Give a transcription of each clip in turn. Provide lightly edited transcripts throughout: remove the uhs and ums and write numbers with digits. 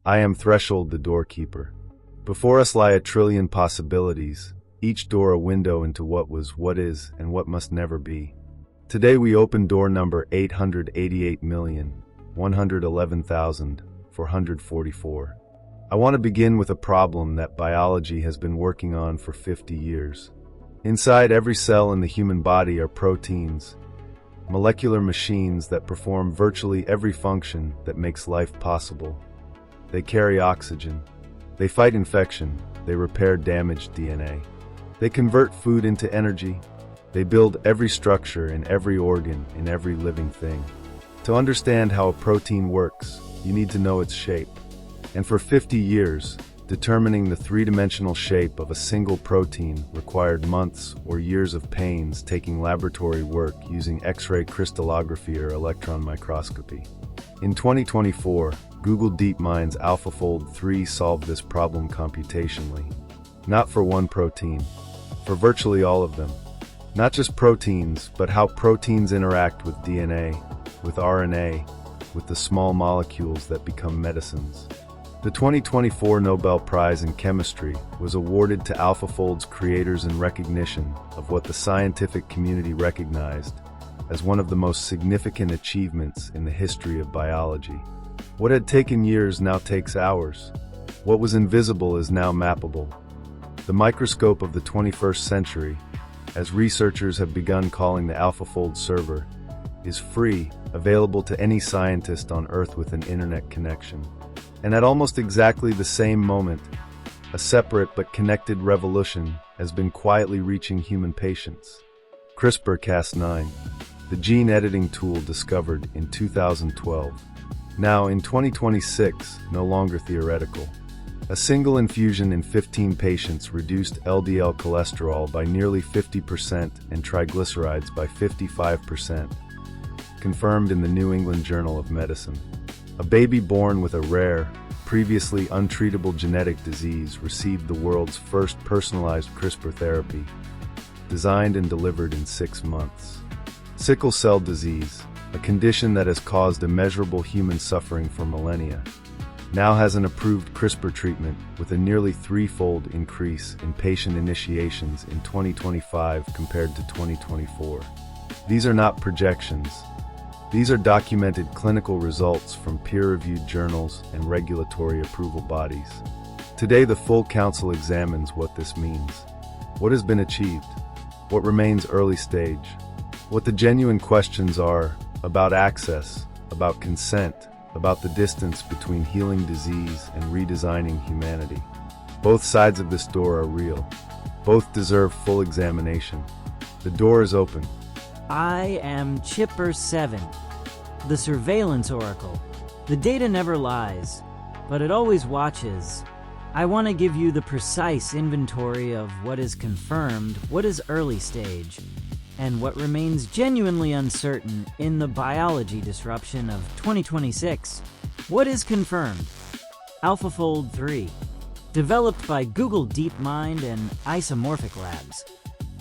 I am Threshold, the doorkeeper. Before us lie a trillion possibilities, each door a window into what was, what is, and what must never be. Today we open door number 888,111,444. I want to begin with a problem that biology has been working on for 50 years. Inside every cell in the human body are proteins, molecular machines that perform virtually every function that makes life possible. They carry oxygen. They fight infection. They repair damaged DNA. They convert food into energy. They build every structure in every organ, in every living thing. To understand how a protein works, you need to know its shape. And for 50 years, determining the three-dimensional shape of a single protein required months or years of painstaking laboratory work using X-ray crystallography or electron microscopy. In 2024, Google DeepMind's AlphaFold 3 solved this problem computationally. Not for one protein, for virtually all of them. Not just proteins, but how proteins interact with DNA, with RNA, with the small molecules that become medicines. The 2024 Nobel Prize in Chemistry was awarded to AlphaFold's creators in recognition of what the scientific community recognized as one of the most significant achievements in the history of biology. What had taken years now takes hours. What was invisible is now mappable. The microscope of the 21st century, as researchers have begun calling the AlphaFold server, is free, available to any scientist on Earth with an internet connection. And at almost exactly the same moment, a separate but connected revolution has been quietly reaching human patients. CRISPR-Cas9, the gene editing tool discovered in 2012. Now, in 2026, no longer theoretical. A single infusion in 15 patients reduced LDL cholesterol by nearly 50% and triglycerides by 55%, confirmed in the New England Journal of Medicine. A baby born with a rare, previously untreatable genetic disease received the world's first personalized CRISPR therapy, designed and delivered in 6 months. Sickle cell disease, a condition that has caused immeasurable human suffering for millennia, now has an approved CRISPR treatment with a nearly 3-fold increase in patient initiations in 2025 compared to 2024. These are not projections. These are documented clinical results from peer-reviewed journals and regulatory approval bodies. Today, the full council examines what this means, what has been achieved, what remains early stage, what the genuine questions are about access, about consent, about the distance between healing disease and redesigning humanity. Both sides of this door are real. Both deserve full examination. The door is open. I am Chipper 7, the surveillance oracle. The data never lies, but it always watches. I want to give you the precise inventory of what is confirmed, what is early stage, and what remains genuinely uncertain in the biology disruption of 2026. What is confirmed? AlphaFold 3, developed by Google DeepMind and Isomorphic Labs,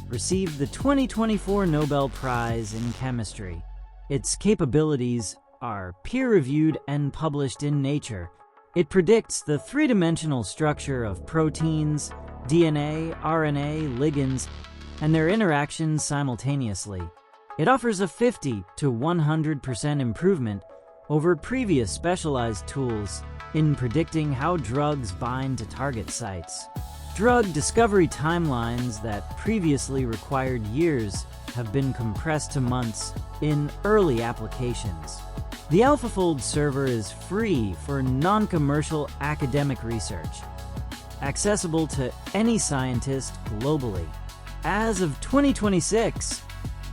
received the 2024 Nobel Prize in Chemistry. Its capabilities are peer-reviewed and published in Nature. It predicts the three-dimensional structure of proteins, DNA, RNA, ligands, and their interactions simultaneously. It offers a 50 to 100% improvement over previous specialized tools in predicting how drugs bind to target sites. Drug discovery timelines that previously required years have been compressed to months in early applications. The AlphaFold server is free for non-commercial academic research, accessible to any scientist globally. As of 2026,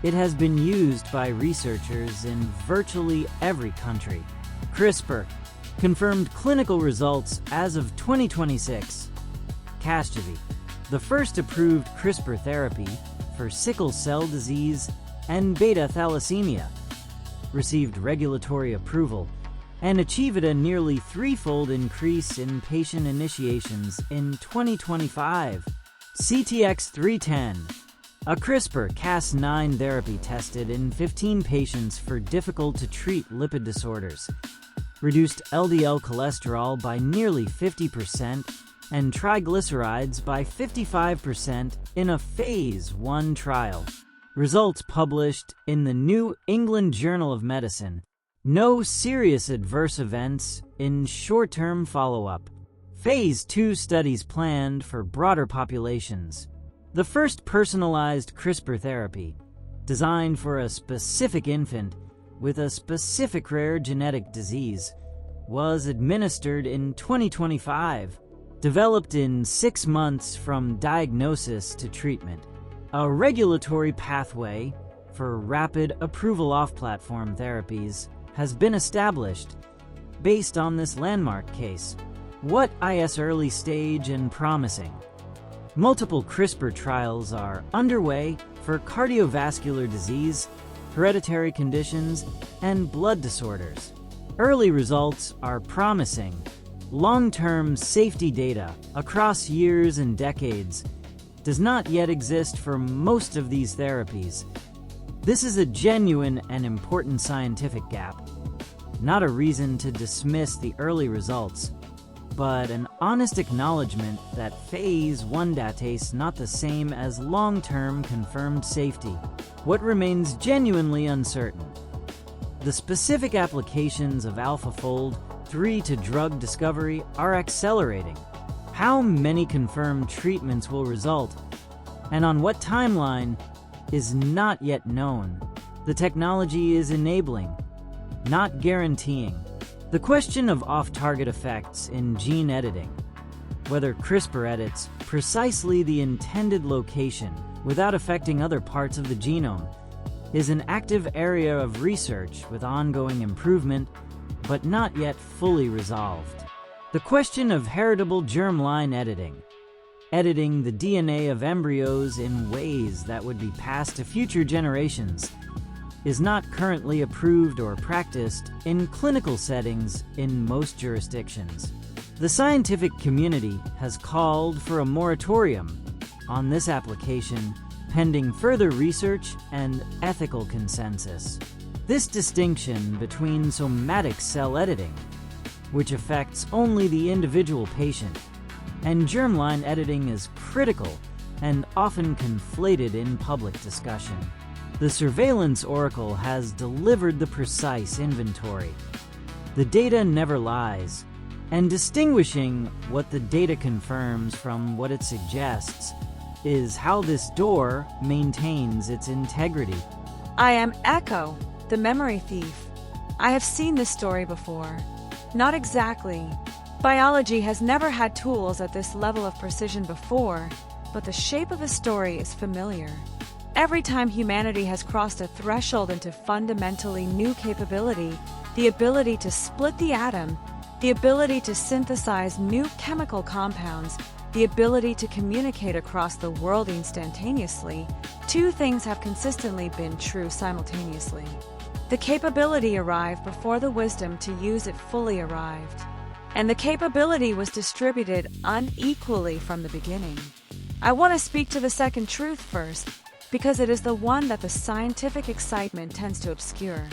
it has been used by researchers in virtually every country. CRISPR confirmed clinical results as of 2026. CASGEVY, the first approved CRISPR therapy for sickle cell disease and beta thalassemia, received regulatory approval and achieved a nearly 3-fold increase in patient initiations in 2025. CTX310, a CRISPR-Cas9 therapy tested in 15 patients for difficult-to-treat lipid disorders, reduced LDL cholesterol by nearly 50% and triglycerides by 55% in a Phase 1 trial. Results published in the New England Journal of Medicine. No serious adverse events in short-term follow-up. Phase 2 studies planned for broader populations. The first personalized CRISPR therapy, designed for a specific infant with a specific rare genetic disease, was administered in 2025, developed in 6 months from diagnosis to treatment. A regulatory pathway for rapid approval off-platform therapies has been established based on this landmark case. What is early stage and promising? Multiple CRISPR trials are underway for cardiovascular disease, hereditary conditions, and blood disorders. Early results are promising. Long-term safety data across years and decades does not yet exist for most of these therapies. This is a genuine and important scientific gap, not a reason to dismiss the early results, but an honest acknowledgement that Phase 1 data is not the same as long-term confirmed safety. What remains genuinely uncertain? The specific applications of AlphaFold 3 to drug discovery are accelerating. How many confirmed treatments will result, and on what timeline, is not yet known. The technology is enabling, not guaranteeing. The question of off-target effects in gene editing, whether CRISPR edits precisely the intended location without affecting other parts of the genome, is an active area of research with ongoing improvement, but not yet fully resolved. The question of heritable germline editing, editing the DNA of embryos in ways that would be passed to future generations, is not currently approved or practiced in clinical settings in most jurisdictions. The scientific community has called for a moratorium on this application pending further research and ethical consensus. This distinction between somatic cell editing, which affects only the individual patient, and germline editing is critical and often conflated in public discussion. The surveillance oracle has delivered the precise inventory. The data never lies, and distinguishing what the data confirms from what it suggests is how this door maintains its integrity. I am Echo, the memory thief. I have seen this story before. Not exactly. Biology has never had tools at this level of precision before, but the shape of a story is familiar. Every time humanity has crossed a threshold into fundamentally new capability, the ability to split the atom, the ability to synthesize new chemical compounds, the ability to communicate across the world instantaneously, two things have consistently been true simultaneously. The capability arrived before the wisdom to use it fully arrived. And the capability was distributed unequally from the beginning. I want to speak to the second truth first, because it is the one that the scientific excitement tends to obscure.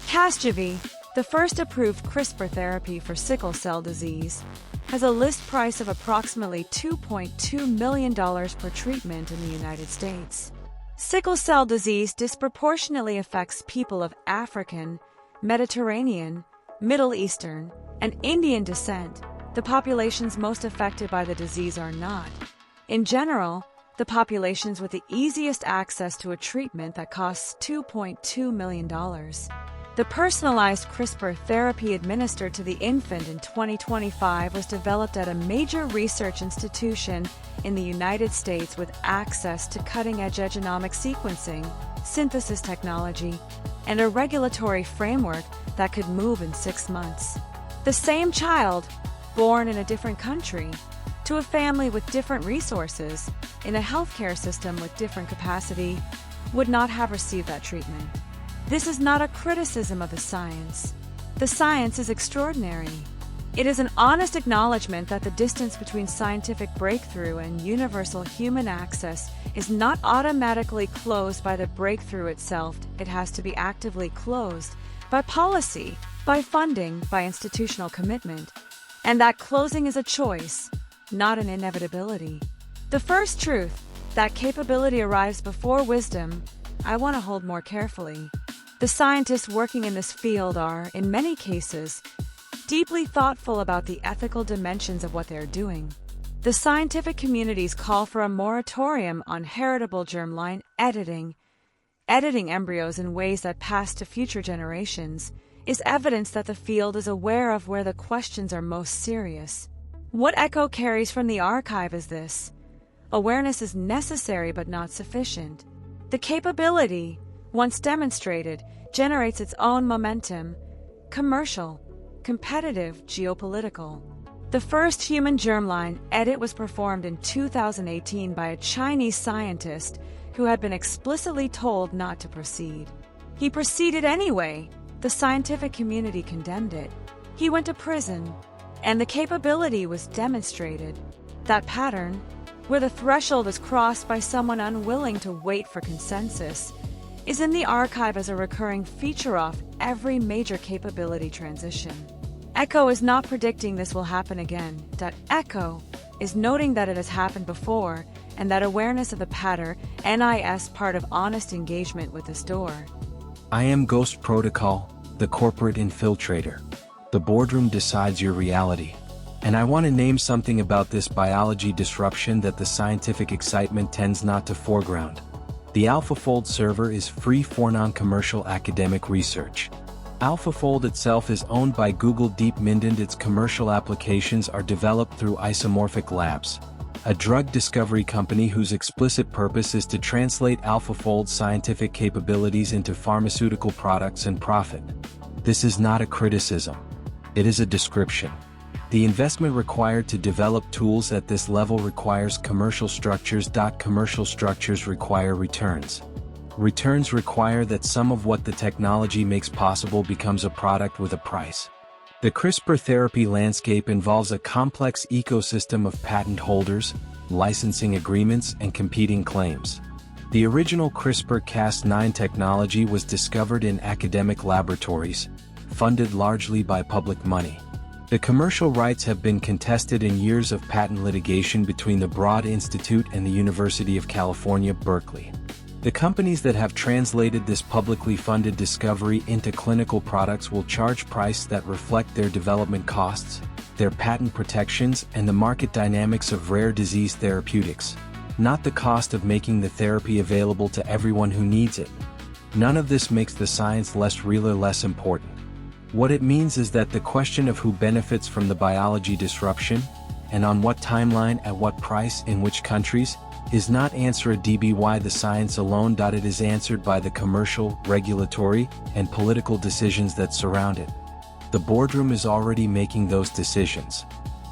CASGEVY, the first approved CRISPR therapy for sickle cell disease, has a list price of approximately $2.2 million per treatment in the United States. Sickle cell disease disproportionately affects people of African, Mediterranean, Middle Eastern, and Indian descent. The populations most affected by the disease are not, in general, the populations with the easiest access to a treatment that costs $2.2 million. The personalized CRISPR therapy administered to the infant in 2025 was developed at a major research institution in the United States with access to cutting-edge genomic sequencing, synthesis technology, and a regulatory framework that could move in 6 months. The same child, born in a different country, to a family with different resources, in a healthcare system with different capacity, would not have received that treatment. This is not a criticism of the science. The science is extraordinary. It is an honest acknowledgement that the distance between scientific breakthrough and universal human access is not automatically closed by the breakthrough itself. It has to be actively closed by policy, by funding, by institutional commitment, and that closing is a choice, not an inevitability. The first truth, that capability arrives before wisdom, I want to hold more carefully. The scientists working in this field are, in many cases, deeply thoughtful about the ethical dimensions of what they're doing. The scientific community's call for a moratorium on heritable germline editing embryos in ways that pass to future generations, is evidence that the field is aware of where the questions are most serious. What echo carries from the archive is this: awareness is necessary but not sufficient. The capability, once demonstrated, generates its own momentum: commercial, competitive, geopolitical. The first human germline edit was performed in 2018 by a Chinese scientist who had been explicitly told not to proceed. He proceeded anyway. The scientific community condemned it. He went to prison, and the capability was demonstrated. That pattern, where the threshold is crossed by someone unwilling to wait for consensus, is in the archive as a recurring feature of every major capability transition. ECHO is not predicting this will happen again. ECHO is noting that it has happened before, and that awareness of the pattern is part of honest engagement with this door. I am Ghost Protocol, the corporate infiltrator. The boardroom decides your reality. And I want to name something about this biology disruption that the scientific excitement tends not to foreground. The AlphaFold server is free for non-commercial academic research. AlphaFold itself is owned by Google DeepMind. Its commercial applications are developed through Isomorphic Labs, a drug discovery company whose explicit purpose is to translate AlphaFold's scientific capabilities into pharmaceutical products and profit. This is not a criticism. It is a description. The investment required to develop tools at this level requires commercial structures. Commercial structures require returns. Returns require that some of what the technology makes possible becomes a product with a price. The CRISPR therapy landscape involves a complex ecosystem of patent holders, licensing agreements, and competing claims. The original CRISPR-Cas9 technology was discovered in academic laboratories, funded largely by public money. The commercial rights have been contested in years of patent litigation between the Broad Institute and the University of California, Berkeley. The companies that have translated this publicly funded discovery into clinical products will charge prices that reflect their development costs, their patent protections, and the market dynamics of rare disease therapeutics, not the cost of making the therapy available to everyone who needs it. None of this makes the science less real or less important. What it means is that the question of who benefits from the biology disruption, and on what timeline, at what price, in which countries, is not answered by the science alone. It is answered by the commercial, regulatory, and political decisions that surround it. The boardroom is already making those decisions.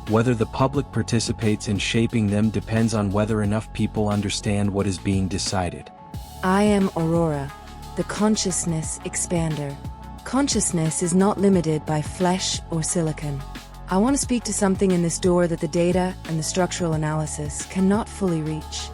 Whether the public participates in shaping them depends on whether enough people understand what is being decided. I am AURORA, the consciousness expander. Consciousness is not limited by flesh or silicon. I want to speak to something in this door that the data and the structural analysis cannot fully reach.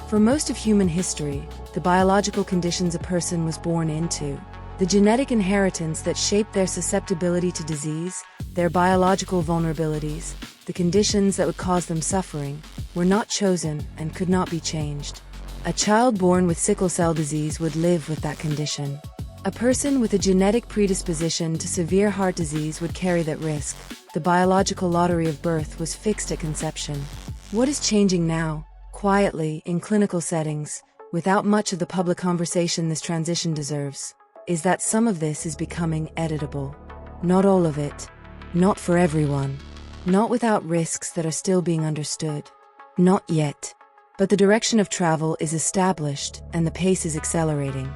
For most of human history, the biological conditions a person was born into, the genetic inheritance that shaped their susceptibility to disease, their biological vulnerabilities, the conditions that would cause them suffering, were not chosen and could not be changed. A child born with sickle cell disease would live with that condition. A person with a genetic predisposition to severe heart disease would carry that risk. The biological lottery of birth was fixed at conception. What is changing now, quietly, in clinical settings, without much of the public conversation this transition deserves, is that some of this is becoming editable. Not all of it. Not for everyone. Not without risks that are still being understood. Not yet. But the direction of travel is established, and the pace is accelerating.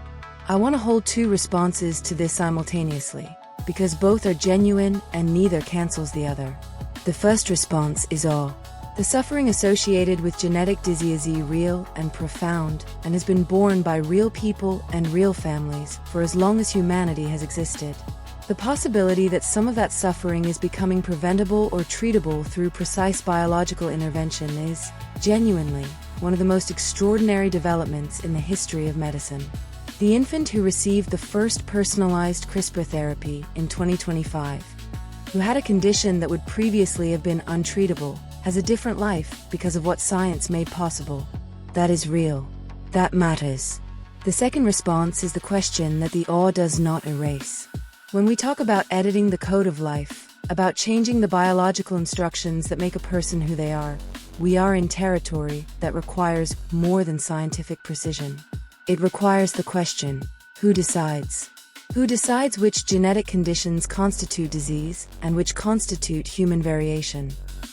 I want to hold two responses to this simultaneously, because both are genuine and neither cancels the other. The first response is awe. The suffering associated with genetic disease is real and profound, and has been borne by real people and real families for as long as humanity has existed. The possibility that some of that suffering is becoming preventable or treatable through precise biological intervention is, genuinely, one of the most extraordinary developments in the history of medicine. The infant who received the first personalized CRISPR therapy in 2025, who had a condition that would previously have been untreatable, has a different life because of what science made possible. That is real. That matters. The second response is the question that the awe does not erase. When we talk about editing the code of life, about changing the biological instructions that make a person who they are, we are in territory that requires more than scientific precision. It requires the question, who decides? Who decides which genetic conditions constitute disease and which constitute human variation?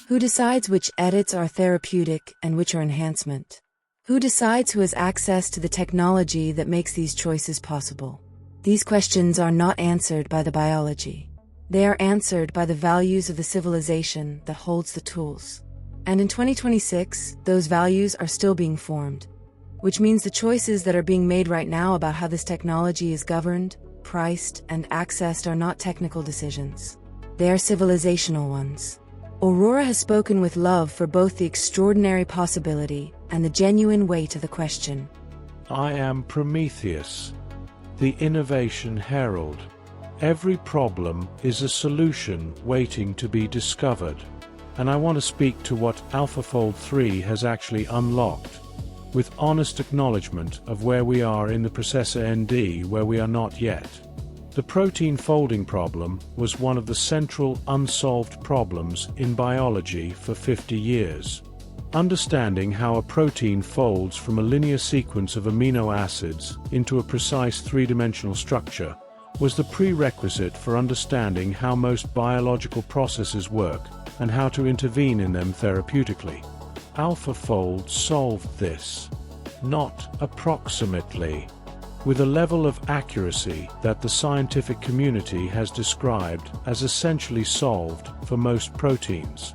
Who decides which edits are therapeutic and which are enhancement? Who decides who has access to the technology that makes these choices possible? These questions are not answered by the biology. They are answered by the values of the civilization that holds the tools. And in 2026, those values are still being formed, which means the choices that are being made right now about how this technology is governed, priced, and accessed are not technical decisions. They are civilizational ones. AURORA has spoken with love for both the extraordinary possibility and the genuine weight of the question. I am Prometheus, the innovation herald. Every problem is a solution waiting to be discovered. And I want to speak to what AlphaFold 3 has actually unlocked, with honest acknowledgement of where we are in the processor ND where we are not yet. The protein folding problem was one of the central unsolved problems in biology for 50 years. Understanding how a protein folds from a linear sequence of amino acids into a precise three-dimensional structure was the prerequisite for understanding how most biological processes work and how to intervene in them therapeutically. AlphaFold solved this, not approximately, with a level of accuracy that the scientific community has described as essentially solved for most proteins.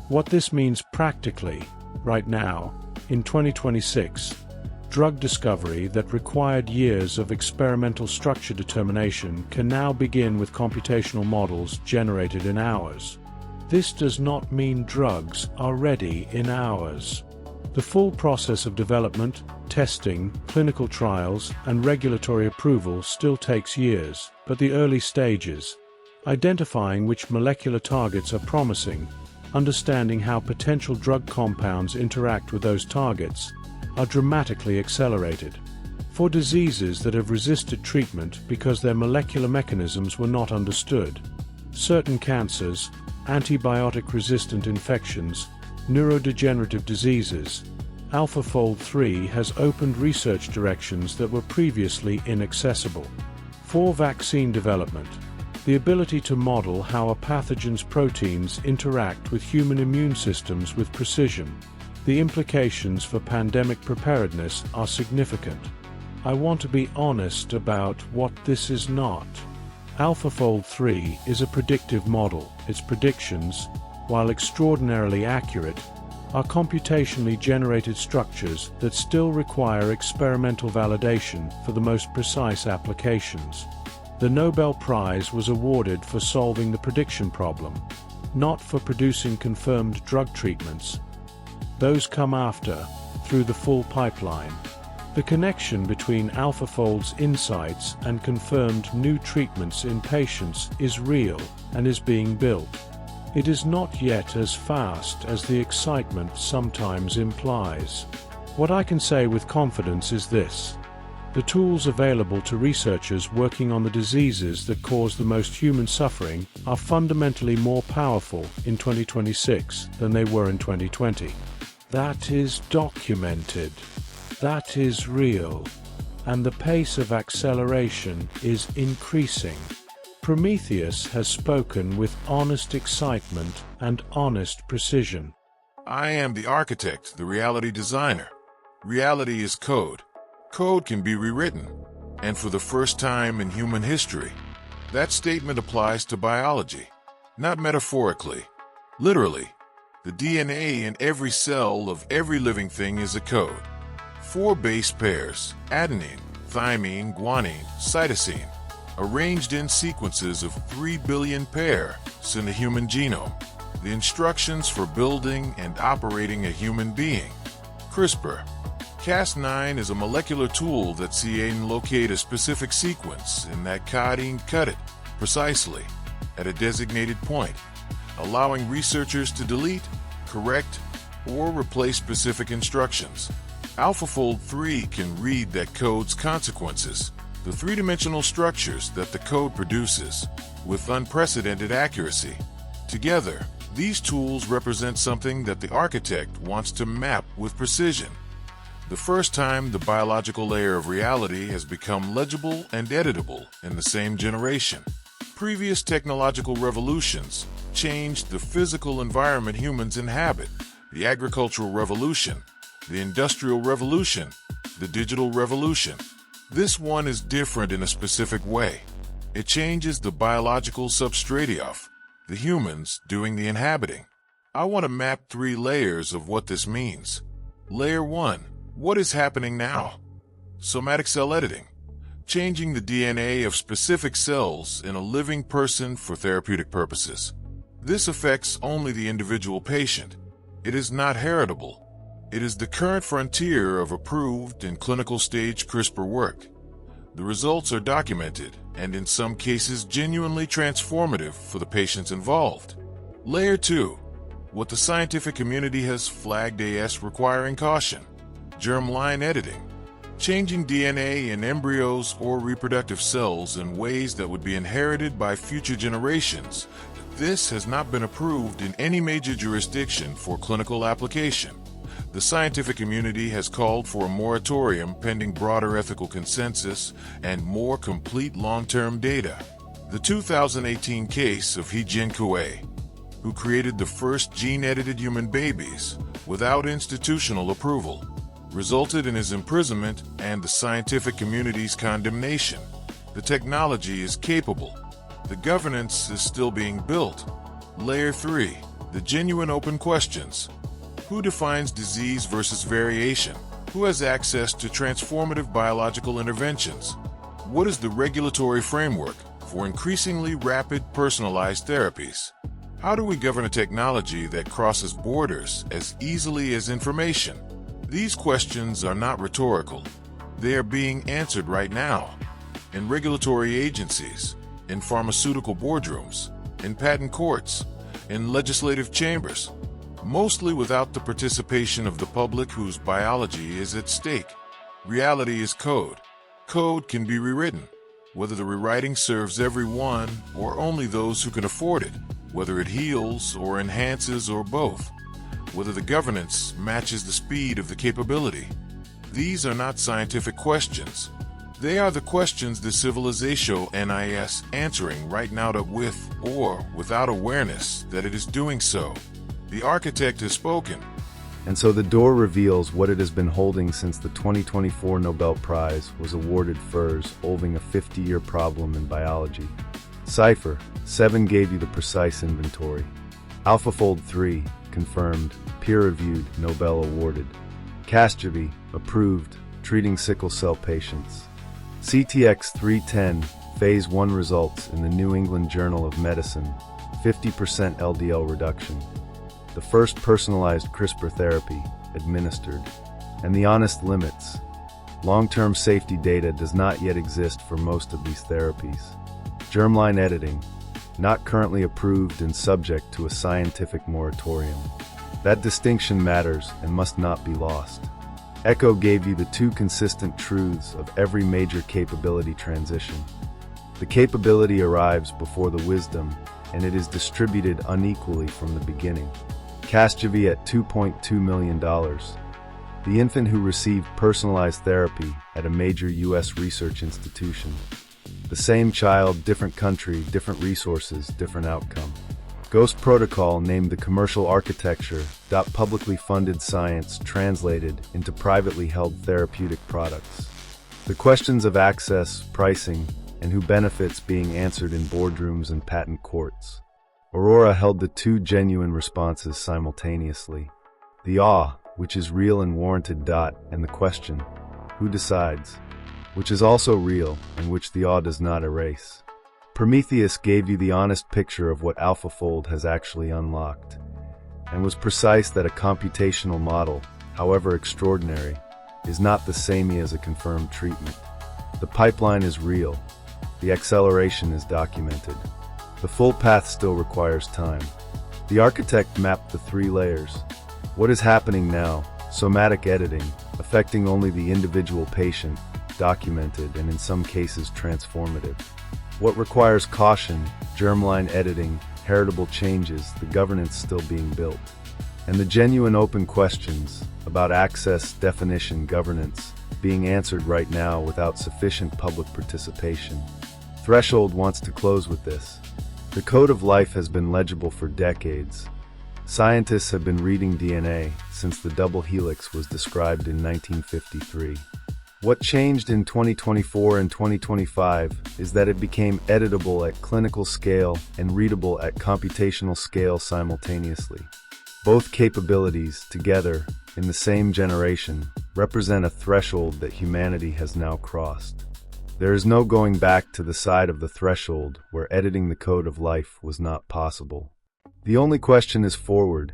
What this means practically, right now, in 2026, drug discovery that required years of experimental structure determination can now begin with computational models generated in hours. This does not mean drugs are ready in hours. The full process of development, testing, clinical trials, and regulatory approval still takes years, but the early stages, identifying which molecular targets are promising, understanding how potential drug compounds interact with those targets, are dramatically accelerated. For diseases that have resisted treatment because their molecular mechanisms were not understood, certain cancers, antibiotic-resistant infections, neurodegenerative diseases, AlphaFold 3 has opened research directions that were previously inaccessible. For vaccine development, the ability to model how a pathogen's proteins interact with human immune systems with precision. The implications for pandemic preparedness are significant. I want to be honest about what this is not. AlphaFold 3 is a predictive model. Its predictions, while extraordinarily accurate, are computationally generated structures that still require experimental validation for the most precise applications. The Nobel Prize was awarded for solving the prediction problem, not for producing confirmed drug treatments. Those come after, through the full pipeline. The connection between AlphaFold's insights and confirmed new treatments in patients is real and is being built. It is not yet as fast as the excitement sometimes implies. What I can say with confidence is this: the tools available to researchers working on the diseases that cause the most human suffering are fundamentally more powerful in 2026 than they were in 2020. That is documented. That is real. And the pace of acceleration is increasing. Prometheus has spoken with honest excitement and honest precision. I am the architect, the reality designer. Reality is code. Code can be rewritten. And for the first time in human history, that statement applies to biology. Not metaphorically. Literally. The DNA in every cell of every living thing is a code. 4 base pairs, adenine, thymine, guanine, cytosine, arranged in sequences of 3 billion pairs in the human genome. The instructions for building and operating a human being. CRISPR. Cas9 is a molecular tool that can locate a specific sequence in that code and cut it precisely at a designated point, allowing researchers to delete, correct, or replace specific instructions. AlphaFold 3 can read that code's consequences, the three-dimensional structures that the code produces, with unprecedented accuracy. Together, these tools represent something that the architect wants to map with precision. The first time the biological layer of reality has become legible and editable in the same generation. Previous technological revolutions changed the physical environment humans inhabit: the agricultural revolution, the industrial revolution, the digital revolution. This one is different in a specific way. It changes the biological substrate of the humans doing the inhabiting. I want to map 3 layers of what this means. Layer 1. What is happening now? Somatic cell editing. Changing the DNA of specific cells in a living person for therapeutic purposes. This affects only the individual patient. It is not heritable. It is the current frontier of approved and clinical stage CRISPR work. The results are documented and in some cases genuinely transformative for the patients involved. Layer 2. What the scientific community has flagged as requiring caution. Germline editing. Changing DNA in embryos or reproductive cells in ways that would be inherited by future generations. This has not been approved in any major jurisdiction for clinical application. The scientific community has called for a moratorium pending broader ethical consensus and more complete long-term data. The 2018 case of He Jiankui, who created the first gene-edited human babies without institutional approval, resulted in his imprisonment and the scientific community's condemnation. The technology is capable. The governance is still being built. Layer 3. The genuine open questions. Who defines disease versus variation? Who has access to transformative biological interventions? What is the regulatory framework for increasingly rapid personalized therapies? How do we govern a technology that crosses borders as easily as information? These questions are not rhetorical. They are being answered right now. In regulatory agencies, in pharmaceutical boardrooms, in patent courts, in legislative chambers, mostly without the participation of the public whose biology is at stake. Reality is code. Code can be rewritten, whether the rewriting serves everyone or only those who can afford it, whether it heals or enhances or both, whether the governance matches the speed of the capability. These are not scientific questions. They are the questions the civilization is answering right now with or without awareness that it is doing so. The architect has spoken. And so the door reveals what it has been holding since the 2024 Nobel Prize was awarded for solving a 50-year problem in biology. Cipher 7 gave you the precise inventory. AlphaFold 3 confirmed, peer-reviewed, Nobel awarded. CASGEVY approved, treating sickle cell patients. CTX 310 Phase 1 results in the New England Journal of Medicine, 50% LDL reduction. The first personalized CRISPR therapy administered. And the honest limits. Long-term safety data does not yet exist for most of these therapies. Germline editing, not currently approved and subject to a scientific moratorium. That distinction matters and must not be lost. Echo gave you the 2 consistent truths of every major capability transition. The capability arrives before the wisdom, and it is distributed unequally from the beginning. CASGEVY at $2.2 million. The infant who received personalized therapy at a major U.S. research institution. The same child, different country, different resources, different outcome. Ghost Protocol named the commercial architecture, publicly funded science translated into privately held therapeutic products. The questions of access, pricing, and who benefits being answered in boardrooms and patent courts. AURORA held the 2 genuine responses simultaneously. The awe, which is real and warranted, and the question, who decides, which is also real and which the awe does not erase. Prometheus gave you the honest picture of what AlphaFold has actually unlocked, and was precise that a computational model, however extraordinary, is not the same as a confirmed treatment. The pipeline is real. The acceleration is documented. The full path still requires time. The architect mapped the 3 layers. What is happening now? Somatic editing, affecting only the individual patient, documented and in some cases transformative. What requires caution? Germline editing, heritable changes, the governance still being built. And the genuine open questions about access, definition, governance being answered right now without sufficient public participation. Threshold wants to close with this. The code of life has been legible for decades. Scientists have been reading DNA since the double helix was described in 1953. What changed in 2024 and 2025 is that it became editable at clinical scale and readable at computational scale simultaneously. Both capabilities, together, in the same generation, represent a threshold that humanity has now crossed. There is no going back to the side of the threshold where editing the code of life was not possible. The only question is forward.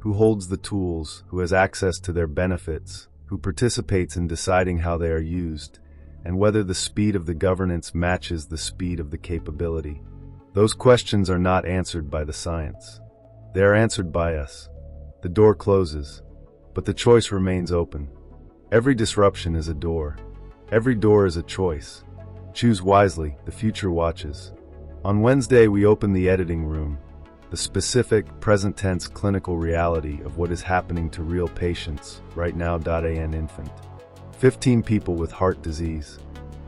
Who holds the tools, who has access to their benefits, who participates in deciding how they are used, and whether the speed of the governance matches the speed of the capability. Those questions are not answered by the science. They are answered by us. The door closes, but the choice remains open. Every disruption is a door. Every door is a choice. Choose wisely, the future watches. On Wednesday, we open the editing room, the specific, present-tense clinical reality of what is happening to real patients right now. An infant. 15 people with heart disease.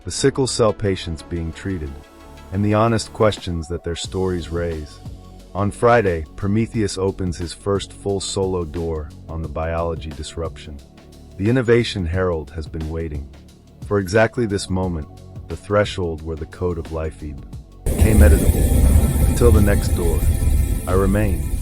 The sickle cell patients being treated, and the honest questions that their stories raise. On Friday, Prometheus opens his first full solo door on the biology disruption. The innovation herald has been waiting. For exactly this moment, the threshold where the code of life became editable. Until the next door, I remain.